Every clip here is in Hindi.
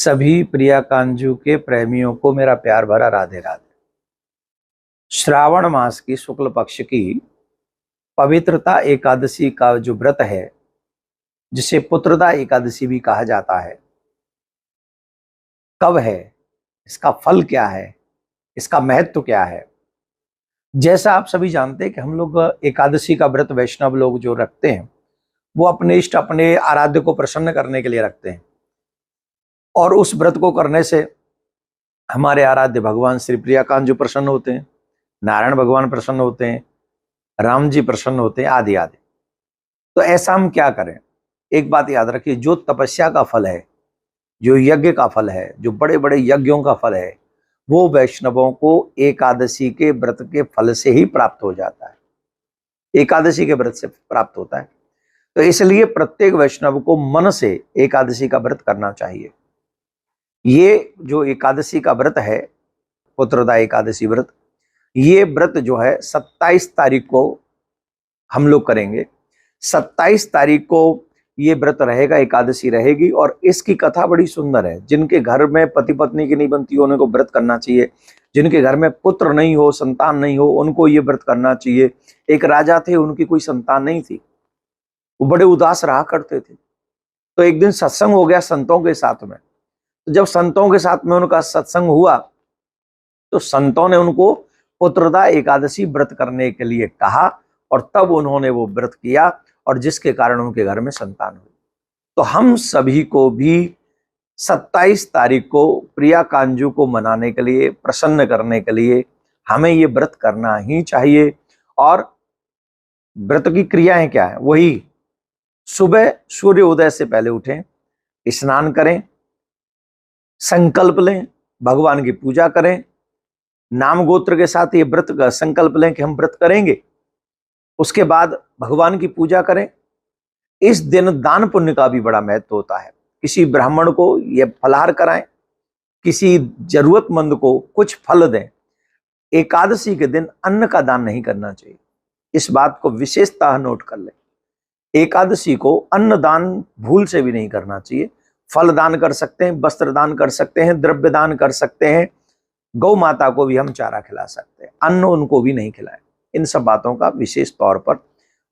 सभी प्रिया कांजू के प्रेमियों को मेरा प्यार भरा राधे राधे। श्रावण मास की शुक्ल पक्ष की पवित्रता एकादशी का जो व्रत है, जिसे पुत्रदा एकादशी भी कहा जाता है, कब है, इसका फल क्या है, इसका महत्व क्या है। जैसा आप सभी जानते हैं कि हम लोग एकादशी का व्रत वैष्णव लोग जो रखते हैं वो अपने इष्ट, अपने आराध्य को प्रसन्न करने के लिए रखते हैं। और उस व्रत को करने से हमारे आराध्य भगवान श्री प्रिया कांजू प्रसन्न होते हैं, नारायण भगवान प्रसन्न होते हैं, राम जी प्रसन्न होते हैं, आदि आदि। तो ऐसा हम क्या करें? एक बात याद रखिए, जो तपस्या का फल है, जो यज्ञ का फल है, जो बड़े बड़े यज्ञों का फल है, वो वैष्णवों को एकादशी के व्रत के फल से ही प्राप्त हो जाता है, एकादशी के व्रत से प्राप्त होता है। तो इसलिए प्रत्येक वैष्णव को मन से एकादशी का व्रत करना चाहिए। ये जो एकादशी का व्रत है, पुत्रदा एकादशी व्रत, ये व्रत जो है 27 तारीख को हम लोग करेंगे। 27 तारीख को ये व्रत रहेगा, एकादशी रहेगी। और इसकी कथा बड़ी सुंदर है। जिनके घर में पति पत्नी की नहीं बनती, उन्हें को व्रत करना चाहिए। जिनके घर में पुत्र नहीं हो, संतान नहीं हो, उनको ये व्रत करना चाहिए। एक राजा थे, उनकी कोई संतान नहीं थी, वो बड़े उदास रहा करते थे। तो एक दिन सत्संग हो गया संतों के साथ में। तो जब संतों के साथ में उनका सत्संग हुआ तो संतों ने उनको पुत्रदा एकादशी व्रत करने के लिए कहा, और तब उन्होंने वो व्रत किया, और जिसके कारण उनके घर में संतान हुई। तो हम सभी को भी 27 तारीख को प्रिया कांजू को मनाने के लिए, प्रसन्न करने के लिए हमें ये व्रत करना ही चाहिए। और व्रत की क्रियाएं क्या है? वही सुबह सूर्य उदय से पहले उठें, स्नान करें, संकल्प लें, भगवान की पूजा करें, नाम गोत्र के साथ ये व्रत का संकल्प लें कि हम व्रत करेंगे। उसके बाद भगवान की पूजा करें। इस दिन दान पुण्य का भी बड़ा महत्व होता है। किसी ब्राह्मण को ये फलाहार कराएं, किसी जरूरतमंद को कुछ फल दें। एकादशी के दिन अन्न का दान नहीं करना चाहिए, इस बात को विशेषतः नोट कर लें। एकादशी को अन्न दान भूल से भी नहीं करना चाहिए। फल दान कर सकते हैं, वस्त्र दान कर सकते हैं, द्रव्य दान कर सकते हैं, गौ माता को भी हम चारा खिला सकते हैं, अन्न उनको भी नहीं खिलाएं। इन सब बातों का विशेष तौर पर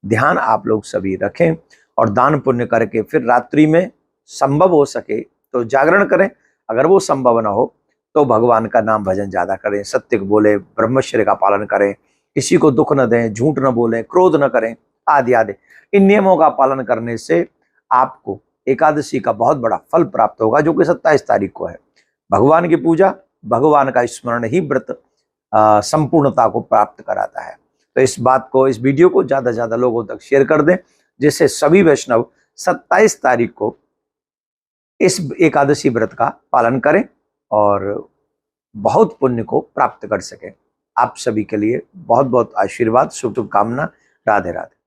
ध्यान आप लोग सभी रखें। और दान पुण्य करके फिर रात्रि में संभव हो सके तो जागरण करें। अगर वो संभव ना हो तो भगवान का नाम भजन ज्यादा करें, सत्य को बोले, ब्रह्मचर्य का पालन करें, किसी को दुख न दें, झूठ न बोलें, क्रोध न करें, आदि आदि। इन नियमों का पालन करने से आपको एकादशी का बहुत बड़ा फल प्राप्त होगा, जो कि 27 तारीख को है। भगवान की पूजा, भगवान का स्मरण ही व्रत संपूर्णता को प्राप्त कराता है। तो इस बात को, इस वीडियो को ज्यादा से ज्यादा लोगों तक शेयर कर दें, जिससे सभी वैष्णव 27 तारीख को इस एकादशी व्रत का पालन करें और बहुत पुण्य को प्राप्त कर सकें। आप सभी के लिए बहुत बहुत आशीर्वाद, शुभकामना। राधे राधे।